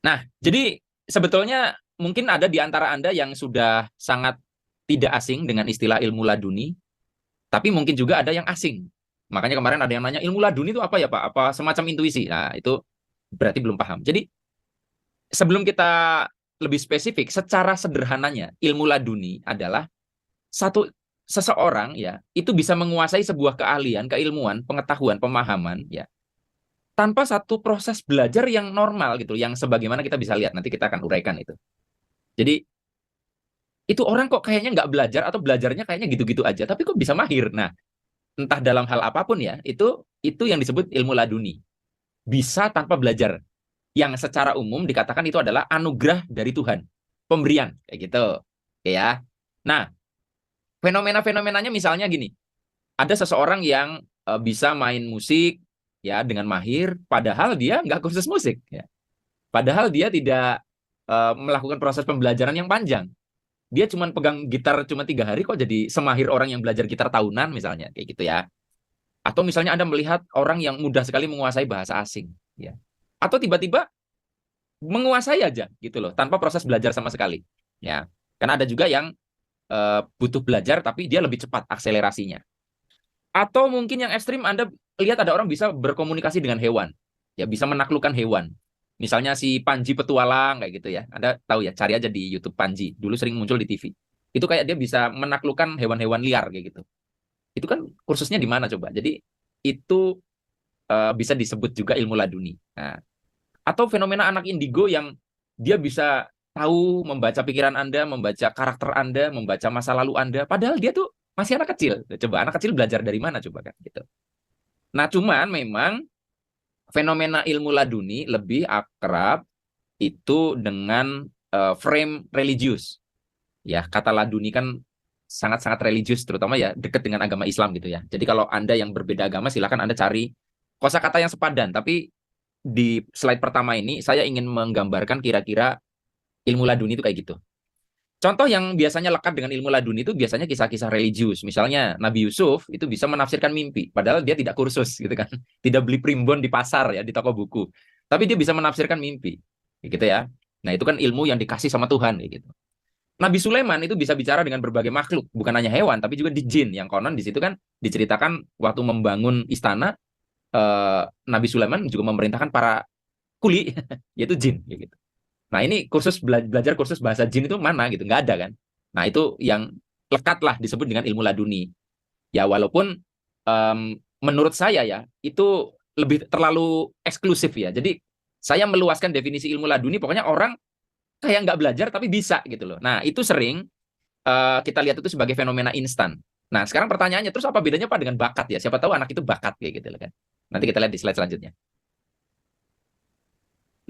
Nah, jadi sebetulnya mungkin ada di antara Anda yang sudah sangat tidak asing dengan istilah ilmu laduni, tapi mungkin juga ada yang asing. Makanya kemarin ada yang nanya, ilmu laduni itu apa ya Pak? Apa semacam intuisi? Nah, itu berarti belum paham. Jadi, sebelum kita lebih spesifik, secara sederhananya, ilmu laduni adalah satu seseorang ya, itu bisa menguasai sebuah keahlian, keilmuan, pengetahuan, pemahaman ya, tanpa satu proses belajar yang normal gitu, yang sebagaimana kita bisa lihat. Nanti kita akan uraikan itu. Jadi, itu orang kok kayaknya nggak belajar atau belajarnya kayaknya gitu-gitu aja, tapi kok bisa mahir. Nah, entah dalam hal apapun ya, itu yang disebut ilmu laduni. Bisa tanpa belajar. Yang secara umum dikatakan itu adalah anugerah dari Tuhan. Pemberian, kayak gitu. Oke ya. Nah, fenomena-fenomenanya misalnya gini. Ada seseorang yang bisa main musik ya dengan mahir, padahal dia nggak kursus musik. Ya. Padahal dia tidak melakukan proses pembelajaran yang panjang. Dia cuma pegang gitar cuma 3 hari kok jadi semahir orang yang belajar gitar tahunan misalnya kayak gitu ya. Atau misalnya Anda melihat orang yang mudah sekali menguasai bahasa asing ya. Atau tiba-tiba menguasai aja gitu loh tanpa proses belajar sama sekali ya. Karena ada juga yang butuh belajar tapi dia lebih cepat akselerasinya. Atau mungkin yang ekstrim Anda lihat ada orang bisa berkomunikasi dengan hewan ya, bisa menaklukkan hewan. Misalnya si Panji Petualang kayak gitu ya. Anda tahu ya, cari aja di YouTube Panji. Dulu sering muncul di TV. Itu kayak dia bisa menaklukkan hewan-hewan liar kayak gitu. Itu kan kursusnya di mana coba? Jadi itu bisa disebut juga ilmu laduni. Nah, atau fenomena anak indigo yang dia bisa tahu membaca pikiran Anda, membaca karakter Anda, membaca masa lalu Anda, padahal dia tuh masih anak kecil. Coba anak kecil belajar dari mana coba kan gitu. Nah, cuman memang fenomena ilmu laduni lebih akrab itu dengan frame religius. Ya, kata laduni kan sangat-sangat religius, terutama ya dekat dengan agama Islam gitu ya. Jadi kalau Anda yang berbeda agama, silakan Anda cari kosakata yang sepadan. Tapi di slide pertama ini, saya ingin menggambarkan kira-kira ilmu laduni itu kayak gitu. Contoh yang biasanya lekat dengan ilmu laduni itu biasanya kisah-kisah religius. Misalnya Nabi Yusuf itu bisa menafsirkan mimpi, padahal dia tidak kursus gitu kan. Tidak beli primbon di pasar ya, di toko buku. Tapi dia bisa menafsirkan mimpi. Gitu ya. Nah, itu kan ilmu yang dikasih sama Tuhan gitu. Nabi Sulaiman itu bisa bicara dengan berbagai makhluk, bukan hanya hewan, tapi juga di jin. Yang konon di situ kan diceritakan waktu membangun istana, Nabi Sulaiman juga memerintahkan para kuli, yaitu jin. Gitu. Nah ini kursus belajar kursus bahasa jin itu mana gitu, nggak ada kan. Nah itu yang lekat lah disebut dengan ilmu laduni. Ya walaupun um, menurut saya ya itu lebih terlalu eksklusif ya. Jadi saya meluaskan definisi ilmu laduni, pokoknya orang kayak nggak belajar tapi bisa gitu loh. Nah itu sering kita lihat itu sebagai fenomena instan. Nah sekarang pertanyaannya, terus apa bedanya Pak dengan bakat ya? Siapa tahu anak itu bakat kayak gitu loh kan. Nanti kita lihat di slide selanjutnya.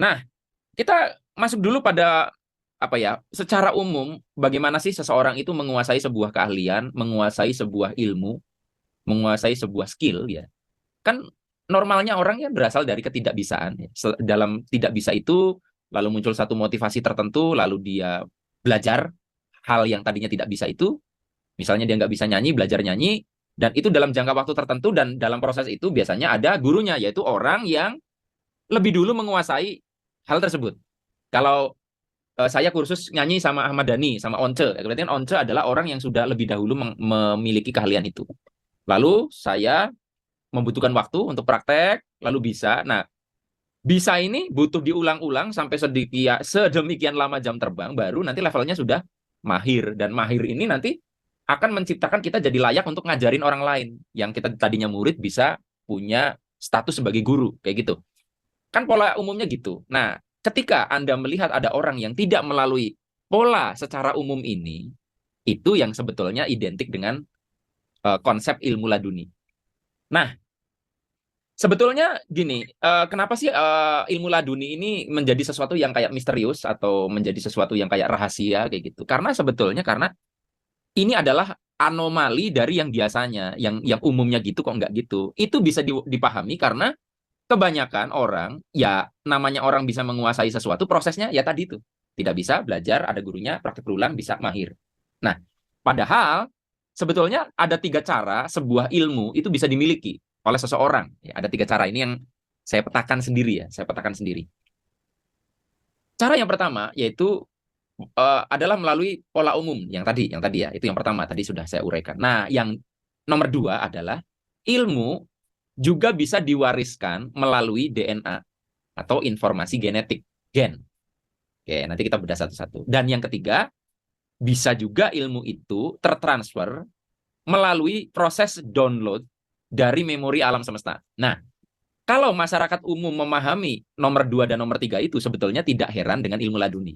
Nah, kita masuk dulu pada apa ya? Secara umum, bagaimana sih seseorang itu menguasai sebuah keahlian, menguasai sebuah ilmu, menguasai sebuah skill ya? Kan normalnya orang ya berasal dari ketidakbisaan ya. Dalam tidak bisa itu lalu muncul satu motivasi tertentu, lalu dia belajar hal yang tadinya tidak bisa itu. Misalnya dia nggak bisa nyanyi, belajar nyanyi, dan itu dalam jangka waktu tertentu, dan dalam proses itu biasanya ada gurunya, yaitu orang yang lebih dulu menguasai hal tersebut. Kalau saya kursus nyanyi sama Ahmad Dhani, sama Once. Berarti kan Once adalah orang yang sudah lebih dahulu memiliki keahlian itu. Lalu saya membutuhkan waktu untuk praktek, lalu bisa. Nah, bisa ini butuh diulang-ulang sampai sedemikian lama jam terbang, baru nanti levelnya sudah mahir. Dan mahir ini nanti akan menciptakan kita jadi layak untuk ngajarin orang lain. Yang kita tadinya murid bisa punya status sebagai guru, kayak gitu. Kan pola umumnya gitu. Nah, ketika Anda melihat ada orang yang tidak melalui pola secara umum ini, itu yang sebetulnya identik dengan konsep ilmu laduni. Nah, sebetulnya gini, kenapa sih ilmu laduni ini menjadi sesuatu yang kayak misterius atau menjadi sesuatu yang kayak rahasia kayak gitu? Karena sebetulnya karena ini adalah anomali dari yang biasanya, yang umumnya gitu kok nggak gitu. Itu bisa dipahami karena kebanyakan orang, ya namanya orang bisa menguasai sesuatu, prosesnya ya tadi itu. Tidak bisa belajar, ada gurunya, praktek berulang, bisa mahir. Nah, padahal sebetulnya ada 3 cara sebuah ilmu itu bisa dimiliki oleh seseorang. Ya, ada 3 cara ini yang saya petakan sendiri ya, saya petakan sendiri. Cara yang pertama yaitu adalah melalui pola umum yang tadi ya, itu yang pertama tadi sudah saya uraikan. Nah, yang nomor dua adalah ilmu juga bisa diwariskan melalui DNA atau informasi genetik, gen. Oke, nanti kita bedah satu-satu. Dan yang ketiga, bisa juga ilmu itu tertransfer melalui proses download dari memori alam semesta. Nah, kalau masyarakat umum memahami nomor 2 dan nomor 3 itu sebetulnya tidak heran dengan ilmu laduni.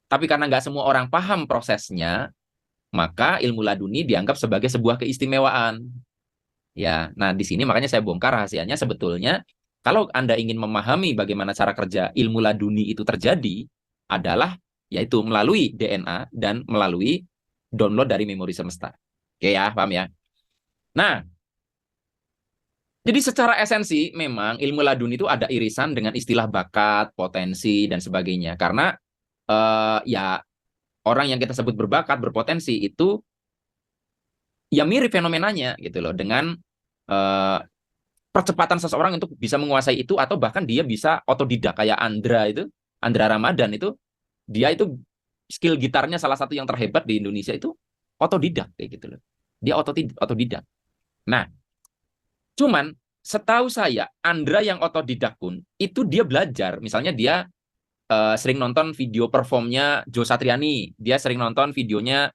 Tapi karena nggak semua orang paham prosesnya, maka ilmu laduni dianggap sebagai sebuah keistimewaan. Ya, nah di sini makanya saya bongkar rahasianya sebetulnya kalau Anda ingin memahami bagaimana cara kerja ilmu laduni itu terjadi adalah yaitu melalui DNA dan melalui download dari memori semesta. Oke ya, paham ya? Nah, jadi secara esensi memang ilmu laduni itu ada irisan dengan istilah bakat, potensi dan sebagainya. Karena ya orang yang kita sebut berbakat, berpotensi itu ya mirip fenomenanya gitu loh dengan eh, percepatan seseorang untuk bisa menguasai itu atau bahkan dia bisa otodidak kayak Andra Ramadan itu dia itu skill gitarnya salah satu yang terhebat di Indonesia itu otodidak kayak gitu loh. Dia otodidak. Nah, cuman setahu saya Andra yang otodidak pun itu dia belajar. Misalnya dia sering nonton video performnya Joe Satriani, dia sering nonton videonya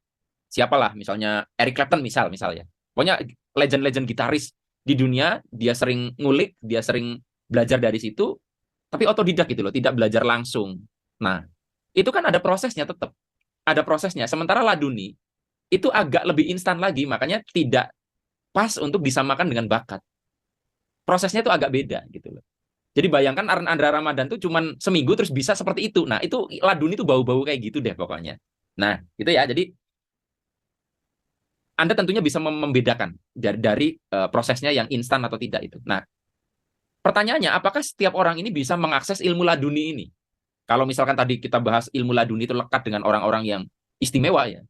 siapalah misalnya Eric Clapton misalnya. Pokoknya legend-legend gitaris di dunia dia sering ngulik, dia sering belajar dari situ, tapi otodidak gitu loh, tidak belajar langsung. Nah, itu kan ada prosesnya tetap. Ada prosesnya. Sementara laduni itu agak lebih instan lagi, makanya tidak pas untuk disamakan dengan bakat. Prosesnya itu agak beda gitu loh. Jadi bayangkan Andra Ramadan tuh cuman seminggu terus bisa seperti itu. Nah, itu laduni tuh bau-bau kayak gitu deh pokoknya. Nah, itu ya. Jadi Anda tentunya bisa membedakan dari prosesnya yang instan atau tidak itu. Nah, pertanyaannya, apakah setiap orang ini bisa mengakses ilmu laduni ini? Kalau misalkan tadi kita bahas ilmu laduni itu lekat dengan orang-orang yang istimewa ya,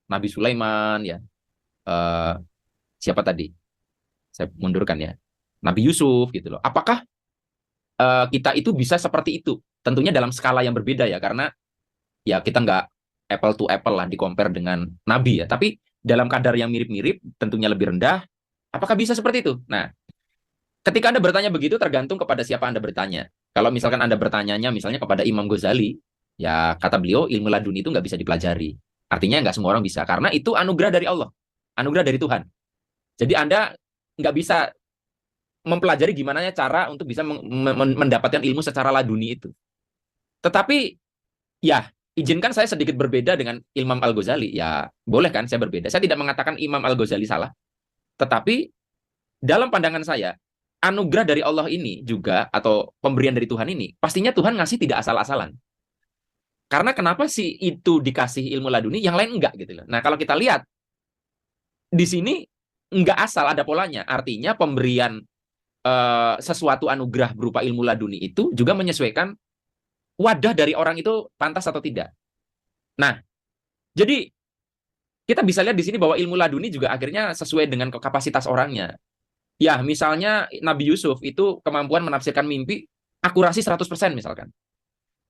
Nabi Sulaiman ya, eh, siapa tadi? Saya mundurkan ya, Nabi Yusuf gitu loh. Apakah kita itu bisa seperti itu? Tentunya dalam skala yang berbeda ya, karena ya kita nggak apple to apple lah di compare dengan Nabi ya. Tapi dalam kadar yang mirip-mirip, tentunya lebih rendah. Apakah bisa seperti itu? Nah, ketika Anda bertanya begitu tergantung kepada siapa Anda bertanya. Kalau misalkan Anda bertanyanya misalnya kepada Imam Ghazali, ya kata beliau ilmu laduni itu nggak bisa dipelajari. Artinya nggak semua orang bisa, karena itu anugerah dari Allah, anugerah dari Tuhan. Jadi Anda nggak bisa mempelajari gimana cara untuk bisa mendapatkan ilmu secara laduni itu. Tetapi ya izinkan saya sedikit berbeda dengan Imam Al-Ghazali. Ya boleh kan saya berbeda. Saya tidak mengatakan Imam Al-Ghazali salah. Tetapi dalam pandangan saya, anugerah dari Allah ini juga atau pemberian dari Tuhan ini, pastinya Tuhan ngasih tidak asal-asalan. Karena kenapa sih itu dikasih ilmu laduni, yang lain enggak gitu loh. Nah, kalau kita lihat di sini enggak asal ada polanya. Artinya pemberian sesuatu anugerah berupa ilmu laduni itu juga menyesuaikan wadah dari orang itu pantas atau tidak. Nah, jadi kita bisa lihat di sini bahwa ilmu laduni juga akhirnya sesuai dengan kapasitas orangnya. Ya, misalnya Nabi Yusuf itu kemampuan menafsirkan mimpi akurasi 100% misalkan.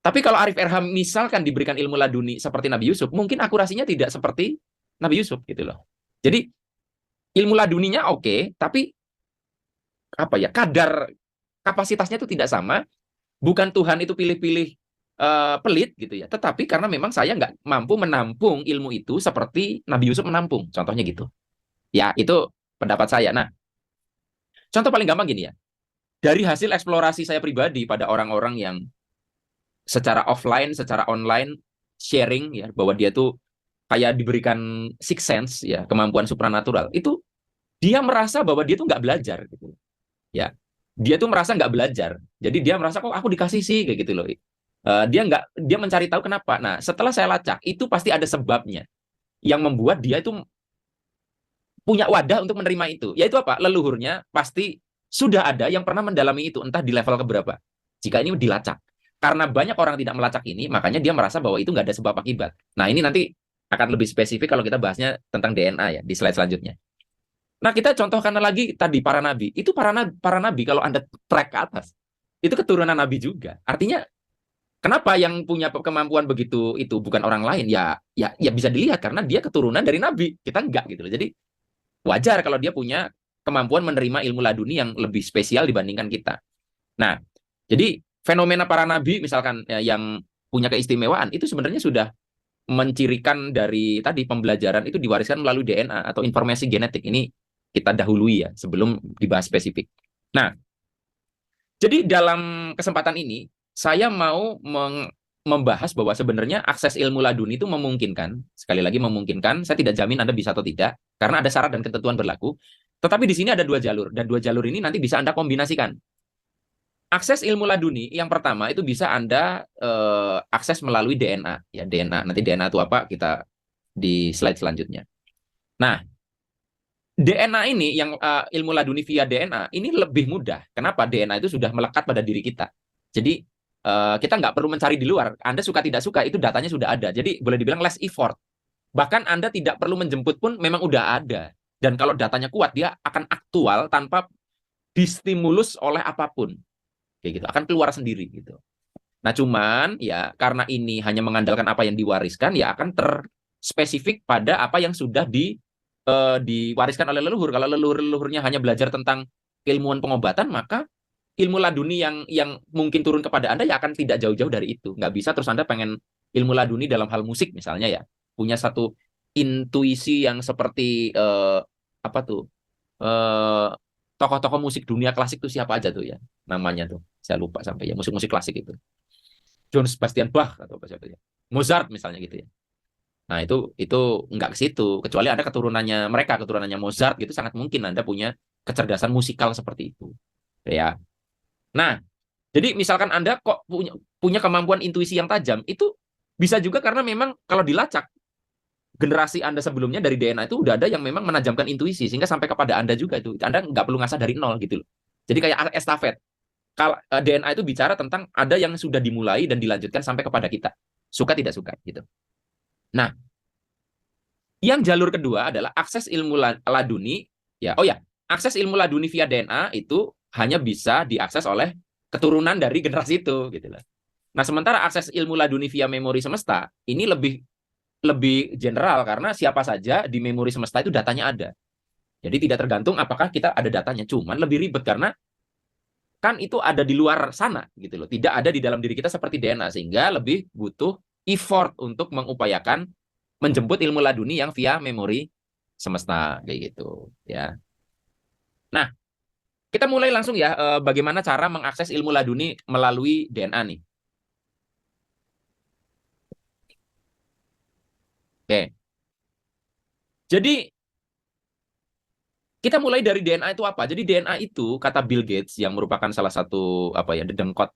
Tapi kalau Arif Erham misalkan diberikan ilmu laduni seperti Nabi Yusuf, mungkin akurasinya tidak seperti Nabi Yusuf gitu loh. Jadi ilmu laduninya oke, tapi apa ya kadar kapasitasnya itu tidak sama. Bukan Tuhan itu pilih-pilih pelit gitu ya, tetapi karena memang saya nggak mampu menampung ilmu itu seperti Nabi Yusuf menampung. Contohnya gitu. Ya itu pendapat saya. Nah, contoh paling gampang gini ya. Dari hasil eksplorasi saya pribadi pada orang-orang yang secara offline, secara online sharing ya bahwa dia tuh kayak diberikan six sense ya, kemampuan supranatural. Itu dia merasa bahwa dia tuh nggak belajar gitu. Ya. Dia tuh merasa nggak belajar. Jadi dia merasa kok aku dikasih sih kayak gitu loh. Dia mencari tahu kenapa. Nah, setelah saya lacak, itu pasti ada sebabnya yang membuat dia itu punya wadah untuk menerima itu. Yaitu apa? Leluhurnya pasti sudah ada yang pernah mendalami itu, entah di level keberapa. Jika ini dilacak. Karena banyak orang tidak melacak ini, makanya dia merasa bahwa itu nggak ada sebab akibat. Nah, ini nanti akan lebih spesifik kalau kita bahasnya tentang DNA ya, di slide selanjutnya. Nah, kita contohkan lagi tadi para nabi. Itu para nabi kalau Anda track ke atas, itu keturunan nabi juga. Artinya Kenapa yang punya kemampuan begitu itu bukan orang lain? Ya bisa dilihat karena dia keturunan dari nabi. Kita enggak gitu loh. Jadi wajar kalau dia punya kemampuan menerima ilmu laduni yang lebih spesial dibandingkan kita. Nah, jadi fenomena para nabi misalkan ya, yang punya keistimewaan itu sebenarnya sudah mencirikan dari tadi pembelajaran itu diwariskan melalui DNA atau informasi genetik. Ini kita dahului ya sebelum dibahas spesifik. Nah, jadi dalam kesempatan ini saya mau membahas bahwa sebenarnya akses ilmu laduni itu memungkinkan, sekali lagi memungkinkan, saya tidak jamin Anda bisa atau tidak, karena ada syarat dan ketentuan berlaku, tetapi di sini ada dua jalur, dan dua jalur ini nanti bisa Anda kombinasikan. Akses ilmu laduni yang pertama itu bisa Anda akses melalui DNA. Ya, DNA. Nanti DNA itu apa? Kita di slide selanjutnya. Nah, DNA ini yang ilmu laduni via DNA ini lebih mudah. Kenapa? DNA itu sudah melekat pada diri kita. Jadi kita nggak perlu mencari di luar. Anda suka tidak suka itu datanya sudah ada. Jadi boleh dibilang less effort. Bahkan Anda tidak perlu menjemput pun memang udah ada. Dan kalau datanya kuat dia akan aktual tanpa distimulus oleh apapun. Kayak gitu akan keluar sendiri gitu. Nah cuman ya karena ini hanya mengandalkan apa yang diwariskan ya akan terspesifik pada apa yang sudah diwariskan oleh leluhur. Kalau leluhur-leluhurnya hanya belajar tentang keilmuan pengobatan maka ilmu laduni yang mungkin turun kepada Anda ya akan tidak jauh-jauh dari itu. Nggak bisa terus Anda pengen ilmu laduni dalam hal musik misalnya ya punya satu intuisi yang seperti apa tuh eh, tokoh-tokoh musik dunia klasik tuh siapa aja tuh ya namanya tuh saya lupa sampai ya musik-musik klasik itu John Sebastian Bach atau apa siapa ya Mozart misalnya gitu ya. Nah itu nggak ke situ kecuali ada keturunannya Mozart gitu sangat mungkin Anda punya kecerdasan musikal seperti itu ya. Nah jadi misalkan Anda kok punya kemampuan intuisi yang tajam itu bisa juga karena memang kalau dilacak generasi Anda sebelumnya dari DNA itu udah ada yang memang menajamkan intuisi sehingga sampai kepada Anda juga itu Anda nggak perlu ngasah dari nol gitu loh. Jadi kayak estafet. Kalau DNA itu bicara tentang ada yang sudah dimulai dan dilanjutkan sampai kepada kita. Suka tidak suka gitu. Nah, yang jalur kedua adalah akses ilmu laduni ya. Oh ya, akses ilmu laduni via DNA itu hanya bisa diakses oleh keturunan dari generasi itu gitu loh. Nah, sementara akses ilmu laduni via memori semesta ini lebih lebih general karena siapa saja di memori semesta itu datanya ada. Jadi tidak tergantung apakah kita ada datanya, cuman lebih ribet karena kan itu ada di luar sana gitu loh. Tidak ada di dalam diri kita seperti DNA sehingga lebih butuh effort untuk mengupayakan menjemput ilmu laduni yang via memori semesta kayak gitu ya. Nah, kita mulai langsung ya bagaimana cara mengakses ilmu laduni melalui DNA nih. Oke. Jadi kita mulai dari DNA itu apa? Jadi DNA itu kata Bill Gates yang merupakan salah satu apa ya dedengkot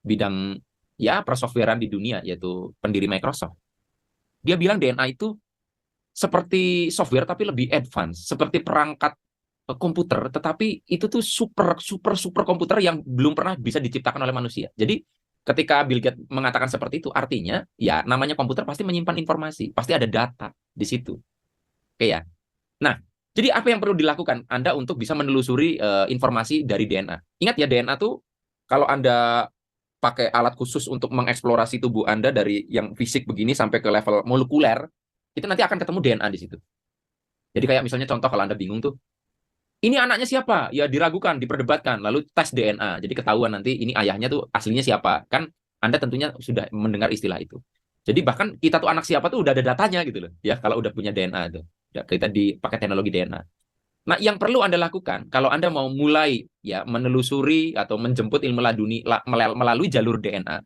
bidang ya persoftwarean di dunia yaitu pendiri Microsoft. Dia bilang DNA itu seperti software tapi lebih advance, seperti perangkat komputer tetapi itu tuh super super super komputer yang belum pernah bisa diciptakan oleh manusia. Jadi ketika Bill Gates mengatakan seperti itu artinya ya namanya komputer pasti menyimpan informasi, pasti ada data di situ. Oke ya. Nah, jadi apa yang perlu dilakukan Anda untuk bisa menelusuri informasi dari DNA? Ingat ya, DNA tuh kalau Anda pakai alat khusus untuk mengeksplorasi tubuh Anda dari yang fisik begini sampai ke level molekuler, itu nanti akan ketemu DNA di situ. Jadi kayak misalnya contoh kalau Anda bingung tuh, ini anaknya siapa? Ya diragukan, diperdebatkan, lalu tes DNA. Jadi ketahuan nanti ini ayahnya tuh aslinya siapa. Kan Anda tentunya sudah mendengar istilah itu. Jadi bahkan kita tuh anak siapa tuh udah ada datanya gitu loh. Ya kalau udah punya DNA tuh. Ya, kita dipakai teknologi DNA. Nah, yang perlu Anda lakukan kalau Anda mau mulai ya menelusuri atau menjemput ilmu laduni melalui jalur DNA,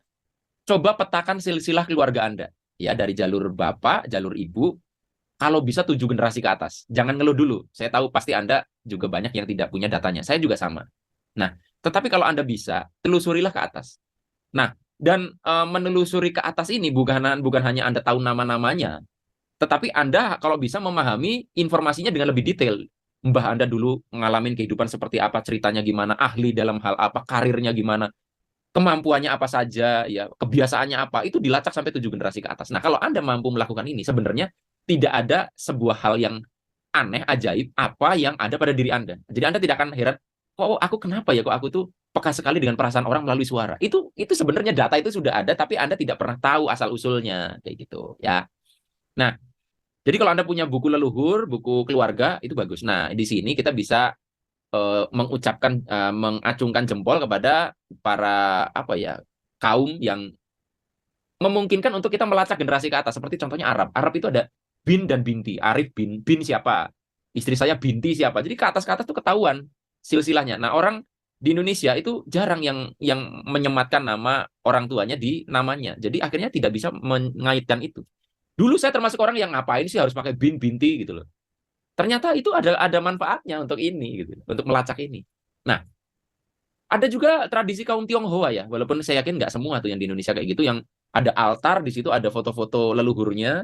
coba petakan silsilah keluarga Anda. Ya, dari jalur bapak, jalur ibu, kalau bisa 7 generasi ke atas. Jangan ngeluh dulu. Saya tahu pasti Anda juga banyak yang tidak punya datanya. Saya juga sama. Nah, tetapi kalau Anda bisa, telusurilah ke atas. Nah, dan menelusuri ke atas ini bukan hanya Anda tahu nama-namanya, tetapi Anda kalau bisa memahami informasinya dengan lebih detail. Mbah Anda dulu ngalamin kehidupan seperti apa, ceritanya gimana, ahli dalam hal apa, karirnya gimana, kemampuannya apa saja, ya kebiasaannya apa, itu dilacak sampai 7 generasi ke atas. Nah, kalau Anda mampu melakukan ini, sebenarnya tidak ada sebuah hal yang aneh, ajaib, apa yang ada pada diri Anda. Jadi Anda tidak akan heran, kok aku kenapa ya, kok aku tuh peka sekali dengan perasaan orang melalui suara. Itu sebenarnya data itu sudah ada, tapi Anda tidak pernah tahu asal usulnya kayak gitu ya. Nah, jadi kalau Anda punya buku leluhur, buku keluarga itu bagus. Nah, di sini kita bisa mengacungkan jempol kepada para apa ya kaum yang memungkinkan untuk kita melacak generasi ke atas. Seperti contohnya Arab. Arab itu ada bin dan binti. Arif bin siapa? Istri saya binti siapa? Jadi ke atas tuh ketahuan silsilahnya. Nah, orang di Indonesia itu jarang yang menyematkan nama orang tuanya di namanya. Jadi akhirnya tidak bisa mengaitkan itu. Dulu saya termasuk orang yang ngapain sih harus pakai bin binti gitu loh. Ternyata itu ada manfaatnya untuk ini gitu, untuk melacak ini. Nah, ada juga tradisi kaum Tionghoa ya, walaupun saya yakin nggak semua tuh yang di Indonesia kayak gitu, yang ada altar di situ, ada foto-foto leluhurnya.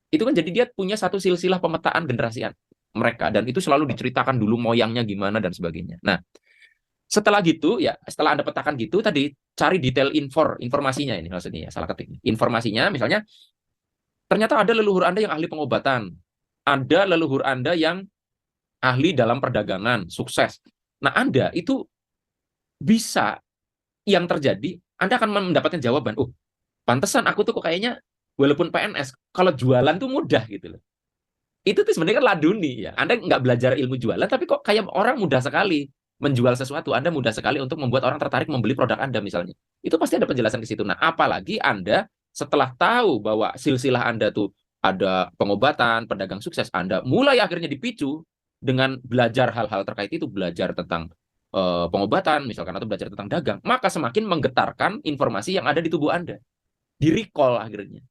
Itu kan jadi dia punya satu silsilah pemetaan generasi mereka, dan itu selalu diceritakan dulu moyangnya gimana dan sebagainya. Nah, setelah gitu ya, setelah Anda petakan gitu tadi, cari detail informasinya ini maksudnya ya, salah ketik. Informasinya misalnya ternyata ada leluhur Anda yang ahli pengobatan, ada leluhur Anda yang ahli dalam perdagangan, sukses. Nah, Anda itu bisa yang terjadi, Anda akan mendapatkan jawaban, oh, pantesan aku tuh kok kayaknya walaupun PNS, kalau jualan tuh mudah gitu loh. Itu tuh sebenarnya kan laduni ya. Anda nggak belajar ilmu jualan, tapi kok kayak orang mudah sekali menjual sesuatu. Anda mudah sekali untuk membuat orang tertarik membeli produk Anda misalnya. Itu pasti ada penjelasan ke situ. Nah, apalagi Anda setelah tahu bahwa silsilah Anda tuh ada pengobatan, pedagang sukses, Anda mulai akhirnya dipicu dengan belajar hal-hal terkait itu, belajar tentang pengobatan misalkan atau belajar tentang dagang, maka semakin menggetarkan informasi yang ada di tubuh Anda. Di-recall akhirnya.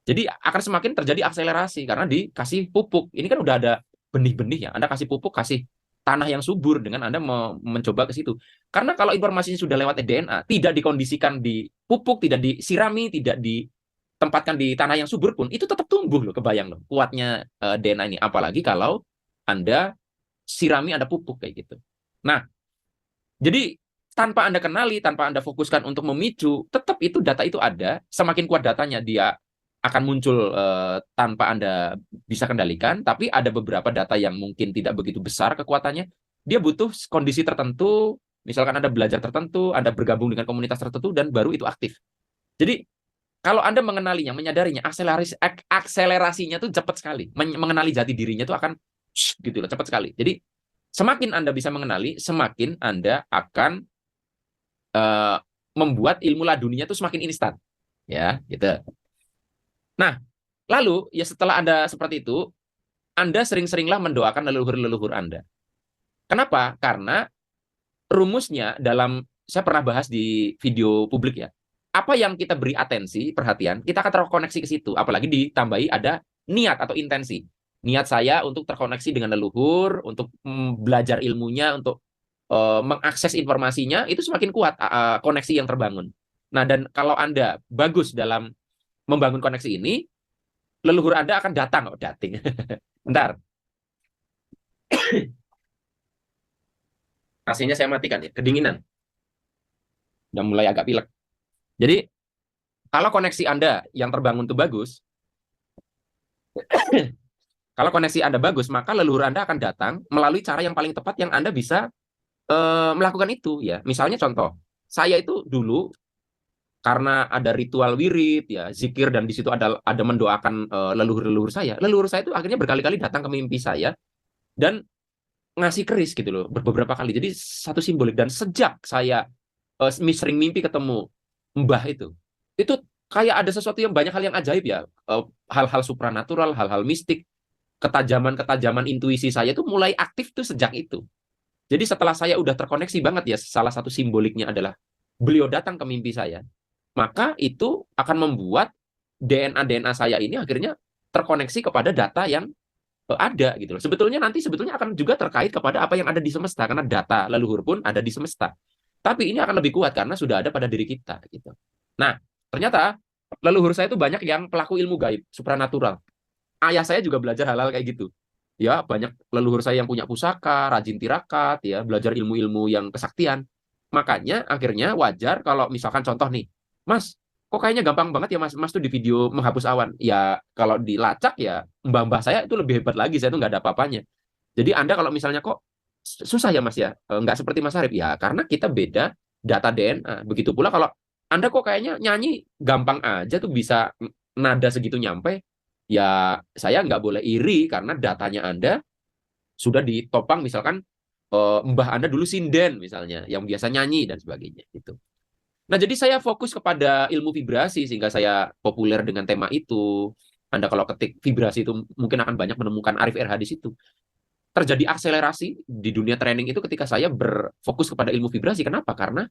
Jadi akan semakin terjadi akselerasi karena dikasih pupuk. Ini kan udah ada benih-benih ya. Anda kasih pupuk, kasih tanah yang subur dengan Anda mencoba ke situ. Karena kalau informasinya sudah lewat DNA, tidak dikondisikan di pupuk, tidak disirami, tidak ditempatkan di tanah yang subur pun, itu tetap tumbuh loh, kebayang loh, kuatnya DNA ini. Apalagi kalau Anda sirami, Anda pupuk kayak gitu. Nah, jadi tanpa Anda kenali, tanpa Anda fokuskan untuk memicu, tetap itu data itu ada. Semakin kuat datanya, dia akan muncul tanpa Anda bisa kendalikan. Tapi ada beberapa data yang mungkin tidak begitu besar kekuatannya. Dia butuh kondisi tertentu, misalkan Anda belajar tertentu, Anda bergabung dengan komunitas tertentu, dan baru itu aktif. Jadi kalau Anda mengenalinya, menyadarinya, akselerasinya tuh cepat sekali. Mengenali jati dirinya tuh akan gitu loh, cepat sekali. Jadi semakin Anda bisa mengenali, semakin Anda akan membuat ilmu laduninya itu semakin instan, ya, gitu. Nah, lalu ya setelah Anda seperti itu, Anda sering-seringlah mendoakan leluhur-leluhur Anda. Kenapa? Karena rumusnya saya pernah bahas di video publik ya. Apa yang kita beri atensi, perhatian, kita akan terkoneksi ke situ. Apalagi ditambahi ada niat atau intensi. Niat saya untuk terkoneksi dengan leluhur, untuk belajar ilmunya, untuk mengakses informasinya, itu semakin kuat koneksi yang terbangun. Nah, dan kalau Anda bagus dalam membangun koneksi ini, leluhur Anda akan datang. Oh, dating. Bentar. AC-nya saya matikan ya, kedinginan. Udah mulai agak pilek. Jadi, kalau koneksi Anda yang terbangun itu bagus, kalau koneksi Anda bagus, maka leluhur Anda akan datang melalui cara yang paling tepat yang Anda bisa melakukan itu ya. Misalnya contoh, saya itu dulu karena ada ritual wirid ya, zikir, dan di situ ada mendoakan leluhur-leluhur saya. Leluhur saya itu akhirnya berkali-kali datang ke mimpi saya dan ngasih keris gitu loh, beberapa kali. Jadi satu simbolik. Dan sejak saya sering mimpi ketemu Mbah itu kayak ada sesuatu yang banyak hal yang ajaib ya, hal-hal supranatural, hal-hal mistik, ketajaman intuisi saya itu mulai aktif tuh sejak itu. Jadi setelah saya udah terkoneksi banget ya, salah satu simboliknya adalah beliau datang ke mimpi saya, maka itu akan membuat DNA saya ini akhirnya terkoneksi kepada data yang ada gitu loh. Sebetulnya akan juga terkait kepada apa yang ada di semesta, karena data leluhur pun ada di semesta. Tapi ini akan lebih kuat karena sudah ada pada diri kita gitu. Nah, ternyata leluhur saya itu banyak yang pelaku ilmu gaib, supranatural. Ayah saya juga belajar hal-hal kayak gitu. Ya, banyak leluhur saya yang punya pusaka, rajin tirakat, ya, belajar ilmu-ilmu yang kesaktian. Makanya akhirnya wajar kalau misalkan contoh nih, Mas, kok kayaknya gampang banget ya Mas tuh di video menghapus awan. Ya, kalau dilacak ya mbah-mbah saya itu lebih hebat lagi, saya tuh nggak ada apa-apanya. Jadi Anda kalau misalnya kok susah ya Mas ya. Nggak seperti Mas Arif ya, karena kita beda data DNA. Begitu pula kalau Anda kok kayaknya nyanyi gampang aja tuh bisa nada segitu nyampe, ya saya nggak boleh iri karena datanya Anda sudah ditopang misalkan mbah Anda dulu sinden misalnya yang biasa nyanyi dan sebagainya gitu. Nah, jadi saya fokus kepada ilmu vibrasi sehingga saya populer dengan tema itu. Anda kalau ketik vibrasi itu mungkin akan banyak menemukan Arif RH di situ. Terjadi akselerasi di dunia training itu ketika saya berfokus kepada ilmu vibrasi. Kenapa? Karena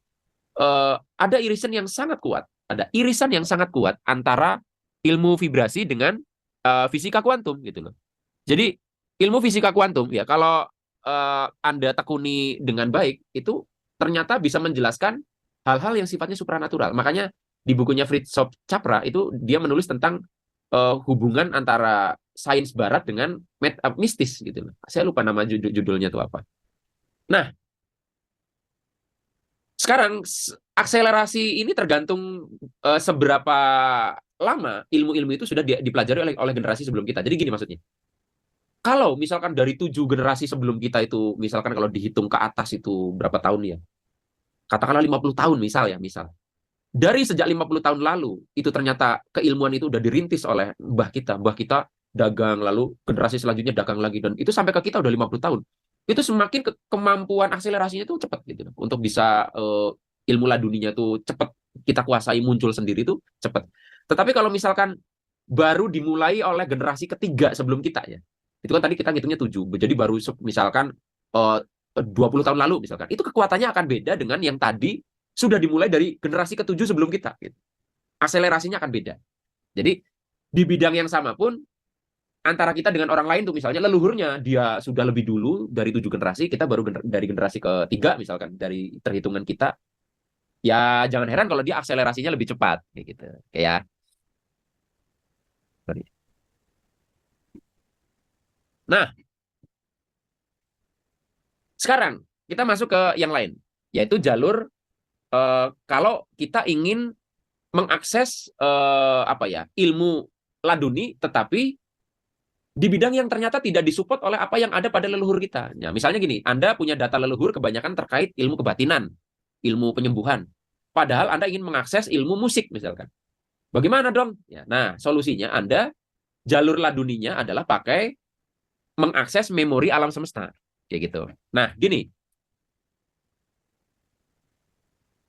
ada irisan yang sangat kuat. Ada irisan yang sangat kuat antara ilmu vibrasi dengan fisika kuantum gitu loh. Jadi ilmu fisika kuantum ya kalau Anda tekuni dengan baik itu ternyata bisa menjelaskan hal-hal yang sifatnya supranatural. Makanya di bukunya Fritjof Capra itu dia menulis tentang hubungan antara sains barat dengan mistis gitu loh. Saya lupa nama judulnya itu apa. Nah, sekarang akselerasi ini tergantung seberapa lama ilmu-ilmu itu sudah dipelajari oleh generasi sebelum kita. Jadi gini maksudnya. Kalau misalkan dari 7 generasi sebelum kita itu, misalkan kalau dihitung ke atas itu berapa tahun ya? Katakanlah 50 tahun misal ya, misal. Dari sejak 50 tahun lalu, itu ternyata keilmuan itu udah dirintis oleh mbah kita. Mbah kita dagang, lalu generasi selanjutnya dagang lagi. Dan itu sampai ke kita udah 50 tahun. Itu semakin kemampuan akselerasinya itu cepat gitu. Untuk bisa ilmu laduninya itu cepat kita kuasai muncul sendiri itu cepat. Tetapi kalau misalkan baru dimulai oleh generasi ketiga sebelum kita ya. Itu kan tadi kita ngitungnya 7. Jadi baru misalkan 20 tahun lalu misalkan. Itu kekuatannya akan beda dengan yang tadi sudah dimulai dari generasi ke-7 sebelum kita. Gitu. Akselerasinya akan beda. Jadi di bidang yang sama pun antara kita dengan orang lain tuh misalnya leluhurnya dia sudah lebih dulu dari 7 generasi, kita baru dari generasi ketiga misalkan dari terhitungan kita. Ya jangan heran kalau dia akselerasinya lebih cepat kayak gitu. Kayak sorry. Nah, sekarang kita masuk ke yang lain, yaitu jalur kalau kita ingin mengakses apa ya ilmu laduni, tetapi di bidang yang ternyata tidak disupport oleh apa yang ada pada leluhur kita. Nah, misalnya gini, Anda punya data leluhur kebanyakan terkait ilmu kebatinan, ilmu penyembuhan. Padahal Anda ingin mengakses ilmu musik misalkan. Bagaimana dong? Ya, nah, solusinya Anda jalur laduninya adalah pakai mengakses memori alam semesta. Kayak gitu. Nah, gini.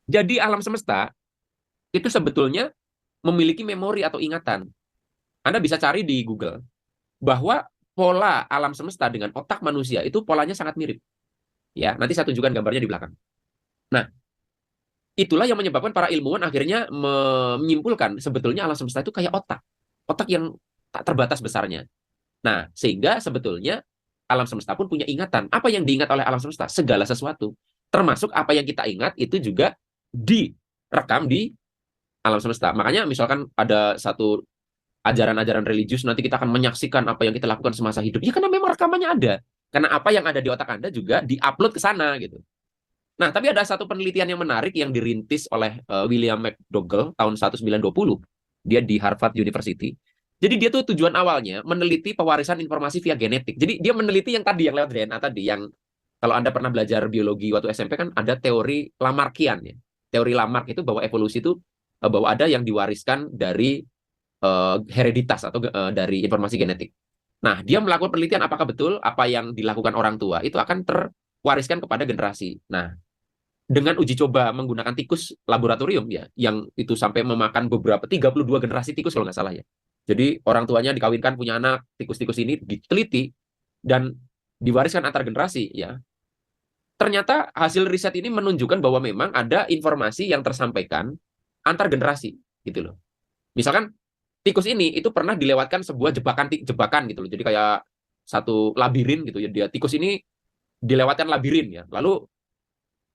Jadi alam semesta itu sebetulnya memiliki memori atau ingatan. Anda bisa cari di Google bahwa pola alam semesta dengan otak manusia itu polanya sangat mirip. Ya, nanti saya tunjukkan gambarnya di belakang. Nah, itulah yang menyebabkan para ilmuwan akhirnya menyimpulkan sebetulnya alam semesta itu kayak otak. Otak yang tak terbatas besarnya. Nah, sehingga sebetulnya alam semesta pun punya ingatan. Apa yang diingat oleh alam semesta? Segala sesuatu. Termasuk apa yang kita ingat itu juga direkam di alam semesta. Makanya misalkan ada satu ajaran-ajaran religius, nanti kita akan menyaksikan apa yang kita lakukan semasa hidup. Ya karena memang rekamannya ada. Karena apa yang ada di otak Anda juga diupload ke sana gitu. Nah, tapi ada satu penelitian yang menarik yang dirintis oleh William McDougall tahun 1920. Dia di Harvard University. Jadi dia tuh tujuan awalnya meneliti pewarisan informasi via genetik. Jadi dia meneliti yang tadi, yang lewat DNA tadi, yang kalau Anda pernah belajar biologi waktu SMP kan ada teori Lamarckian ya. Teori Lamarck itu bahwa evolusi itu bahwa ada yang diwariskan dari hereditas atau dari informasi genetik. Nah, dia melakukan penelitian apakah betul apa yang dilakukan orang tua itu akan terwariskan kepada generasi. Nah, dengan uji coba menggunakan tikus laboratorium ya, yang itu sampai memakan beberapa 32 generasi tikus kalau nggak salah ya. Jadi orang tuanya dikawinkan punya anak, tikus-tikus ini diteliti dan diwariskan antar generasi ya. Ternyata hasil riset ini menunjukkan bahwa memang ada informasi yang tersampaikan antar generasi gitu loh. Misalkan tikus ini itu pernah dilewatkan sebuah jebakan gitu loh. Jadi kayak satu labirin gitu ya. Dia tikus ini dilewatkan labirin ya. Lalu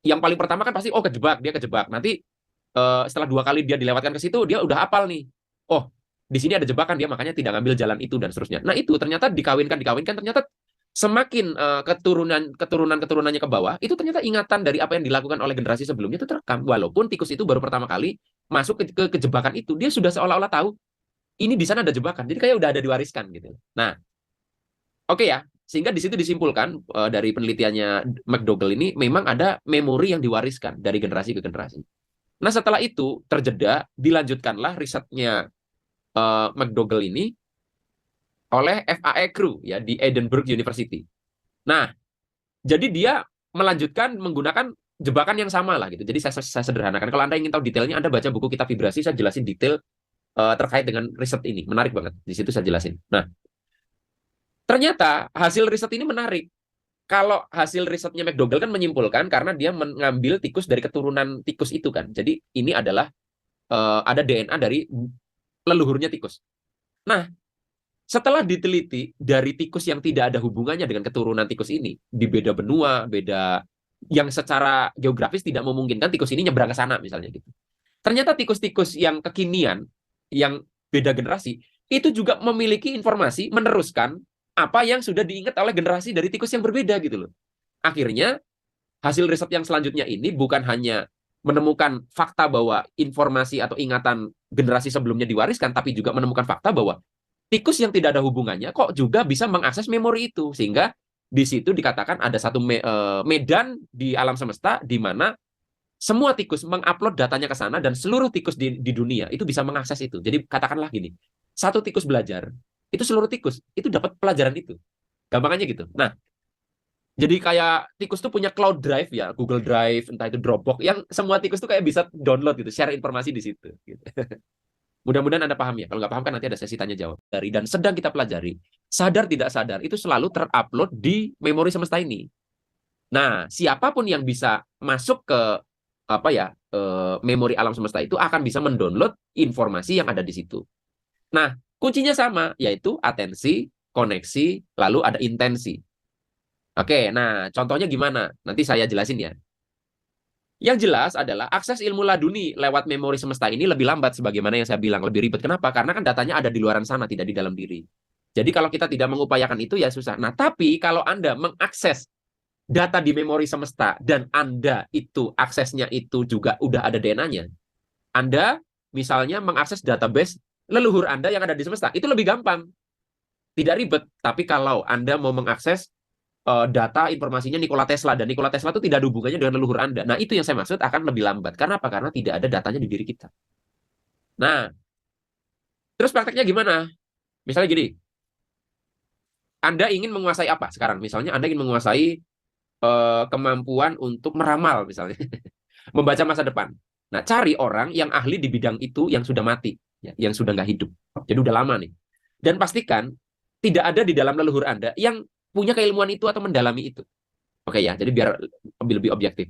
yang paling pertama kan pasti kejebak, dia kejebak. Nanti setelah 2 kali dia dilewatkan ke situ, dia udah hafal nih. Oh, di sini ada jebakan, dia makanya tidak ngambil jalan itu dan seterusnya. Nah, itu ternyata dikawinkan ternyata semakin keturunannya ke bawah, itu ternyata ingatan dari apa yang dilakukan oleh generasi sebelumnya itu terekam. Walaupun tikus itu baru pertama kali masuk ke jebakan itu, dia sudah seolah-olah tahu ini di sana ada jebakan. Jadi kayak udah ada diwariskan gitu. Nah, oke ya. sehingga di situ disimpulkan dari penelitiannya McDougall ini memang ada memori yang diwariskan dari generasi ke generasi. Nah, setelah itu terjeda, dilanjutkanlah risetnya McDougall ini oleh FAE Crew ya di Edinburgh University. Nah, jadi dia melanjutkan menggunakan jebakan yang sama lah gitu. Jadi saya sederhanakan. Kalau Anda ingin tahu detailnya, Anda baca buku Kitab Vibrasi, saya jelasin detail terkait dengan riset ini. Menarik banget. Di situ saya jelasin. Nah, ternyata hasil riset ini menarik. Kalau hasil risetnya McDougall kan menyimpulkan karena dia mengambil tikus dari keturunan tikus itu kan. Jadi ini adalah ada DNA dari leluhurnya tikus. Nah, setelah diteliti dari tikus yang tidak ada hubungannya dengan keturunan tikus ini, di beda benua, beda yang secara geografis tidak memungkinkan tikus ini nyebrang ke sana misalnya gitu. Ternyata tikus-tikus yang kekinian, yang beda generasi, itu juga memiliki informasi meneruskan apa yang sudah diingat oleh generasi dari tikus yang berbeda gitu loh. Akhirnya hasil riset yang selanjutnya ini bukan hanya menemukan fakta bahwa informasi atau ingatan generasi sebelumnya diwariskan, tapi juga menemukan fakta bahwa tikus yang tidak ada hubungannya kok juga bisa mengakses memori itu. Sehingga di situ dikatakan ada satu medan di alam semesta di mana semua tikus mengupload datanya ke sana dan seluruh tikus di dunia itu bisa mengakses itu. Jadi katakanlah gini, satu tikus belajar, itu seluruh tikus itu dapat pelajaran itu. Gampangannya gitu. Nah, jadi kayak tikus tuh punya cloud drive ya, Google Drive, entah itu Dropbox, yang semua tikus tuh kayak bisa download gitu, share informasi di situ. Gitu. Mudah-mudahan Anda paham ya. Kalau nggak paham kan nanti ada sesi tanya jawab. Dan sedang kita pelajari, sadar tidak sadar, itu selalu terupload di memori semesta ini. Nah, siapapun yang bisa masuk ke apa ya memori alam semesta itu akan bisa mendownload informasi yang ada di situ. Nah, kuncinya sama, yaitu atensi, koneksi, lalu ada intensi. Oke, nah contohnya gimana? Nanti saya jelasin ya. Yang jelas adalah akses ilmu laduni lewat memori semesta ini lebih lambat sebagaimana yang saya bilang, lebih ribet. Kenapa? Karena kan datanya ada di luaran sana, tidak di dalam diri. Jadi kalau kita tidak mengupayakan itu ya susah. Nah, tapi kalau Anda mengakses data di memori semesta dan Anda itu aksesnya itu juga udah ada DNA-nya. Anda misalnya mengakses database leluhur Anda yang ada di semesta, itu lebih gampang. Tidak ribet. Tapi kalau Anda mau mengakses data informasinya Nikola Tesla, dan Nikola Tesla itu tidak ada hubungannya dengan leluhur Anda. Nah, itu yang saya maksud akan lebih lambat. Karena apa? Karena tidak ada datanya di diri kita. Nah, terus prakteknya gimana? Misalnya gini, Anda ingin menguasai apa sekarang? Misalnya Anda ingin menguasai kemampuan untuk meramal misalnya, membaca masa depan. Nah, cari orang yang ahli di bidang itu yang sudah mati, ya, yang sudah nggak hidup. Jadi udah lama nih. Dan pastikan tidak ada di dalam leluhur Anda yang punya keilmuan itu atau mendalami itu. Oke ya, jadi biar lebih objektif.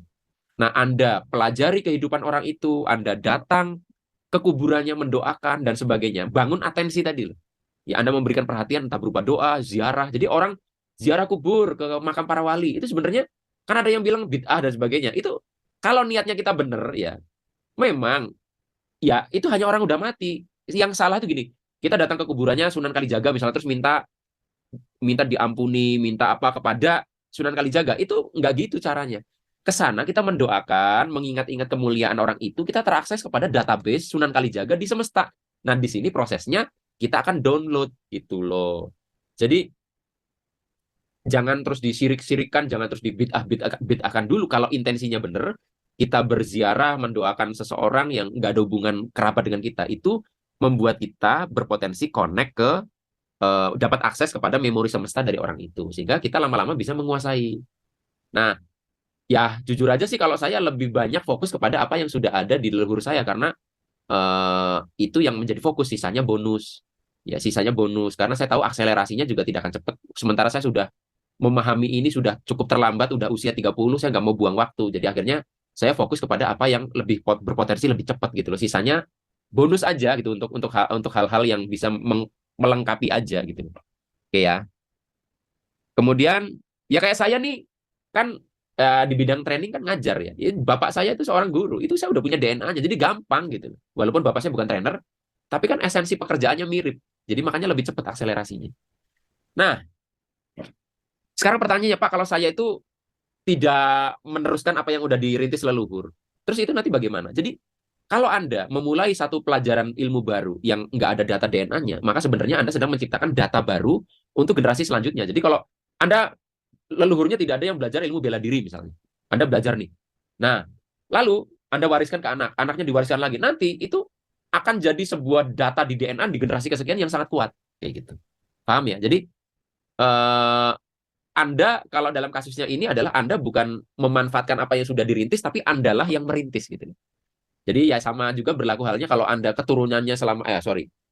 Nah, Anda pelajari kehidupan orang itu, Anda datang ke kuburannya mendoakan dan sebagainya. Bangun atensi tadi loh. Ya, Anda memberikan perhatian entah berupa doa, ziarah. Jadi orang ziarah kubur ke makam para wali itu sebenarnya kan ada yang bilang bid'ah dan sebagainya. Itu kalau niatnya kita benar ya, memang ya itu hanya orang udah mati. Yang salah itu gini, kita datang ke kuburannya Sunan Kalijaga misalnya terus minta minta diampuni, minta apa kepada Sunan Kalijaga. Itu nggak gitu caranya. Ke sana kita mendoakan, mengingat-ingat kemuliaan orang itu, kita terakses kepada database Sunan Kalijaga di semesta. Nah, di sini prosesnya kita akan download gitu loh. Jadi jangan terus disirik-sirikan, jangan terus dibid'ahkan dulu. Kalau intensinya benar, kita berziarah mendoakan seseorang yang nggak ada hubungan kerabat dengan kita, itu membuat kita berpotensi connect ke dapat akses kepada memori semesta dari orang itu, sehingga kita lama-lama bisa menguasai. Nah, ya jujur aja sih kalau saya lebih banyak fokus kepada apa yang sudah ada di leluhur saya karena itu yang menjadi fokus, sisanya bonus. Ya, sisanya bonus karena saya tahu akselerasinya juga tidak akan cepat. Sementara saya sudah memahami ini sudah cukup terlambat, udah usia 30, saya nggak mau buang waktu. Jadi akhirnya saya fokus kepada apa yang lebih berpotensi lebih cepat gitu loh. Sisanya bonus aja gitu untuk hal-hal yang bisa melengkapi aja gitu. Oke ya. Kemudian ya kayak saya nih kan di bidang training kan ngajar ya. Bapak saya itu seorang guru. Itu saya udah punya DNA-nya. Jadi gampang gitu. Walaupun bapak saya bukan trainer, tapi kan esensi pekerjaannya mirip. Jadi makanya lebih cepat akselerasinya. Nah, sekarang pertanyaannya Pak, kalau saya itu tidak meneruskan apa yang udah dirintis leluhur, terus itu nanti bagaimana? Jadi kalau Anda memulai satu pelajaran ilmu baru yang nggak ada data DNA-nya, maka sebenarnya Anda sedang menciptakan data baru untuk generasi selanjutnya. Jadi kalau Anda leluhurnya tidak ada yang belajar ilmu bela diri misalnya. Anda belajar nih. Nah, lalu Anda wariskan ke anak, anaknya diwariskan lagi. Nanti itu akan jadi sebuah data di DNA di generasi kesekian yang sangat kuat kayak gitu. Paham ya? Jadi eh, Anda kalau dalam kasusnya ini adalah Anda bukan memanfaatkan apa yang sudah dirintis, tapi Andalah yang merintis gitu. Jadi ya sama juga berlaku halnya kalau Anda keturunannya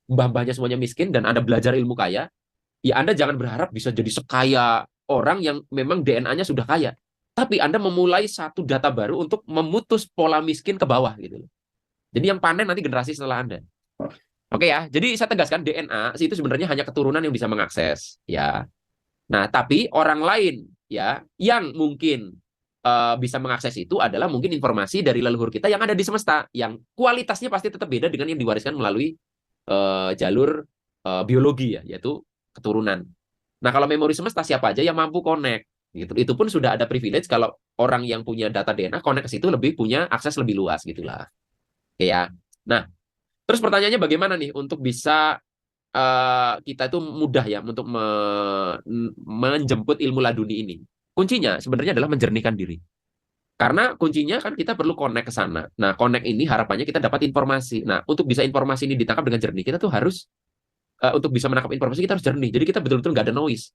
mbah-mbahnya semuanya miskin dan Anda belajar ilmu kaya, ya Anda jangan berharap bisa jadi sekaya orang yang memang DNA-nya sudah kaya. Tapi Anda memulai satu data baru untuk memutus pola miskin ke bawah gitu loh. Jadi yang panen nanti generasi setelah Anda. Oke ya, jadi saya tegaskan DNA itu sebenarnya hanya keturunan yang bisa mengakses ya. Nah, tapi orang lain ya yang mungkin bisa mengakses itu adalah mungkin informasi dari leluhur kita yang ada di semesta yang kualitasnya pasti tetap beda dengan yang diwariskan melalui jalur biologi ya, yaitu keturunan. Nah, kalau memori semesta siapa aja yang mampu connect gitu. Itu pun sudah ada privilege kalau orang yang punya data DNA connect ke situ lebih punya akses lebih luas gitulah. Oke ya. Nah, terus pertanyaannya bagaimana nih untuk bisa kita itu mudah ya untuk menjemput ilmu laduni ini. Kuncinya sebenarnya adalah menjernihkan diri. Karena kuncinya kan kita perlu connect ke sana. Nah, connect ini harapannya kita dapat informasi. Nah, untuk bisa informasi ini ditangkap dengan jernih, kita tuh harus untuk bisa menangkap informasi kita harus jernih. Jadi kita betul-betul nggak ada noise.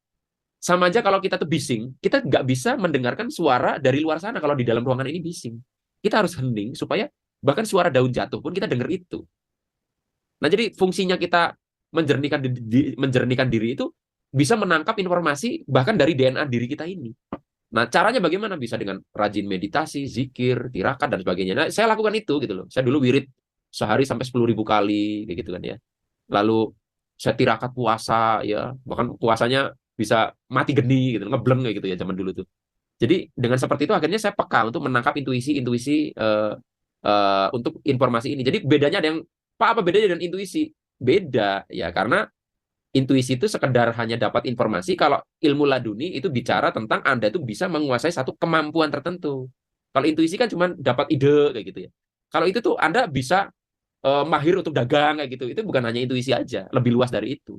Sama aja kalau kita tuh bising, kita nggak bisa mendengarkan suara dari luar sana kalau di dalam ruangan ini bising. Kita harus hening supaya bahkan suara daun jatuh pun kita dengar itu. Nah, jadi fungsinya kita menjernihkan diri itu bisa menangkap informasi bahkan dari DNA diri kita ini. Nah, caranya bagaimana? Bisa dengan rajin meditasi, zikir, tirakat, dan sebagainya. Nah, saya lakukan itu gitu loh. Saya dulu wirid sehari sampai 10.000 kali, kayak gitu kan ya. Lalu saya tirakat puasa, ya. Bahkan puasanya bisa mati geni, gitu, ngebleng kayak gitu ya zaman dulu tuh. Jadi dengan seperti itu akhirnya saya peka untuk menangkap intuisi-intuisi untuk informasi ini. Jadi bedanya ada yang, Pak, apa bedanya dengan intuisi? Beda, ya. Karena intuisi itu sekedar hanya dapat informasi, kalau ilmu laduni itu bicara tentang Anda itu bisa menguasai satu kemampuan tertentu. Kalau intuisi kan cuma dapat ide kayak gitu ya. Kalau itu tuh Anda bisa mahir untuk dagang kayak gitu. Itu bukan hanya intuisi aja, lebih luas dari itu.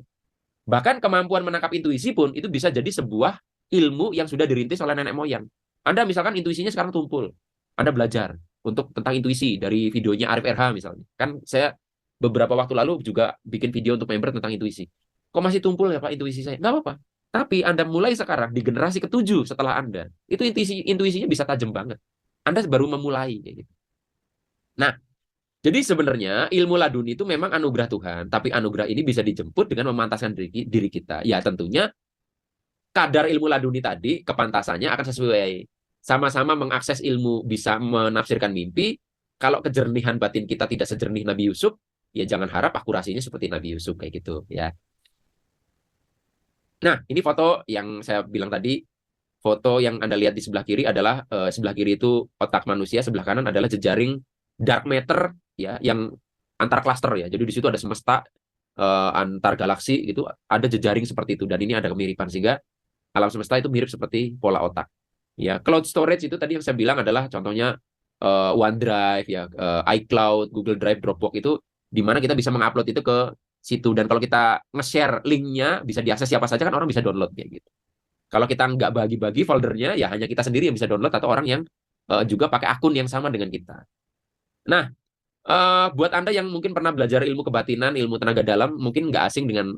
Bahkan kemampuan menangkap intuisi pun itu bisa jadi sebuah ilmu yang sudah dirintis oleh nenek moyang. Anda misalkan intuisinya sekarang tumpul. Anda belajar untuk tentang intuisi dari videonya Arif RH misalnya. Kan saya beberapa waktu lalu juga bikin video untuk member tentang intuisi. Kok masih tumpul ya Pak intuisi saya? Nggak apa-apa. Tapi Anda mulai sekarang di generasi ketujuh setelah Anda, itu intuisinya bisa tajam banget. Anda baru memulai kayak gitu. Nah, jadi sebenarnya ilmu laduni itu memang anugerah Tuhan, tapi anugerah ini bisa dijemput dengan memantaskan diri kita. Ya tentunya kadar ilmu laduni tadi, kepantasannya akan sesuai. Sama-sama mengakses ilmu, bisa menafsirkan mimpi. Kalau kejernihan batin kita tidak sejernih Nabi Yusuf, ya jangan harap akurasinya seperti Nabi Yusuf kayak gitu ya. Nah, ini foto yang saya bilang tadi. Foto yang Anda lihat di sebelah kiri adalah sebelah kiri itu otak manusia, sebelah kanan adalah jejaring dark matter ya yang antar klaster ya. Jadi di situ ada semesta antar galaksi gitu, ada jejaring seperti itu dan ini ada kemiripan sehingga alam semesta itu mirip seperti pola otak. Ya, cloud storage itu tadi yang saya bilang adalah contohnya OneDrive ya, iCloud, Google Drive, Dropbox itu di mana kita bisa mengupload itu ke situ dan kalau kita nge-share linknya bisa diakses siapa saja kan orang bisa download ya gitu. Kalau kita nggak bagi-bagi foldernya, ya hanya kita sendiri yang bisa download atau orang yang juga pakai akun yang sama dengan kita. Nah, buat Anda yang mungkin pernah belajar ilmu kebatinan, ilmu tenaga dalam, mungkin nggak asing dengan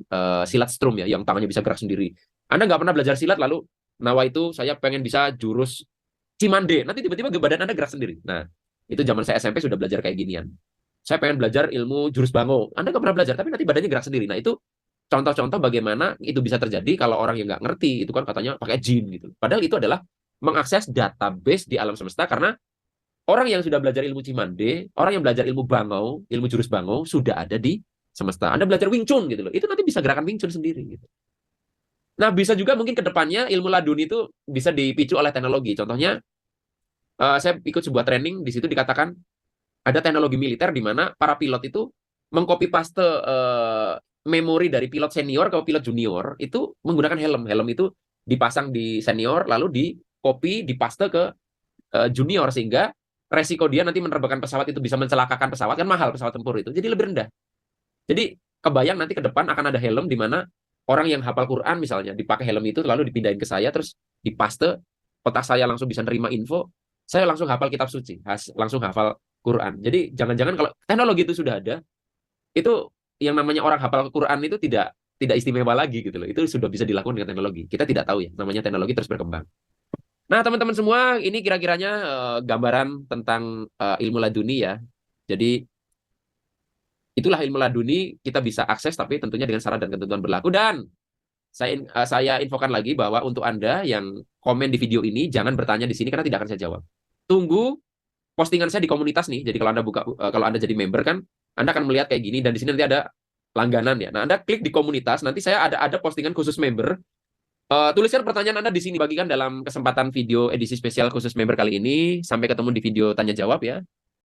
silat strum ya, yang tangannya bisa gerak sendiri. Anda nggak pernah belajar silat, lalu nawa itu saya pengen bisa jurus Cimande, nanti tiba-tiba badan Anda gerak sendiri. Nah, itu zaman saya SMP sudah belajar kayak ginian. Saya pengen belajar ilmu jurus bango. Anda nggak pernah belajar, tapi nanti badannya gerak sendiri. Nah, itu contoh-contoh bagaimana itu bisa terjadi kalau orang yang nggak ngerti itu kan katanya pakai jin gitu. Padahal itu adalah mengakses database di alam semesta karena orang yang sudah belajar ilmu Cimande, orang yang belajar ilmu bangau, ilmu jurus bangau sudah ada di semesta. Anda belajar Wing Chun gitu loh. Itu nanti bisa gerakan Wing Chun sendiri gitu. Nah, bisa juga mungkin ke depannya ilmu laduni itu bisa dipicu oleh teknologi. Contohnya saya ikut sebuah training di situ dikatakan ada teknologi militer di mana para pilot itu mengcopy paste memori dari pilot senior ke pilot junior itu menggunakan helm. Helm itu dipasang di senior lalu di copy dipaste ke junior sehingga resiko dia nanti menerbangkan pesawat itu bisa mencelakakan pesawat kan mahal pesawat tempur itu jadi lebih rendah. Jadi kebayang nanti ke depan akan ada helm di mana orang yang hafal Quran misalnya dipakai helm itu lalu dipindahin ke saya terus dipaste, otak saya langsung bisa nerima info, saya langsung hafal kitab suci, langsung hafal Quran. Jadi jangan-jangan kalau teknologi itu sudah ada, itu yang namanya orang hafal Quran itu tidak istimewa lagi gitu loh. Itu sudah bisa dilakukan dengan teknologi. Kita tidak tahu ya, namanya teknologi terus berkembang. Nah, teman-teman semua, ini kira-kiranya gambaran tentang ilmu laduni ya. Jadi itulah ilmu laduni, kita bisa akses tapi tentunya dengan syarat dan ketentuan berlaku. Dan saya infokan lagi bahwa untuk Anda yang komen di video ini jangan bertanya di sini karena tidak akan saya jawab. Tunggu postingan saya di komunitas nih. Jadi kalau Anda kalau Anda jadi member kan Anda akan melihat kayak gini dan di sini nanti ada langganan ya. Nah, Anda klik di komunitas, nanti saya ada postingan khusus member. Tuliskan pertanyaan Anda di sini, bagikan dalam kesempatan video edisi spesial khusus member kali ini. Sampai ketemu di video tanya jawab ya.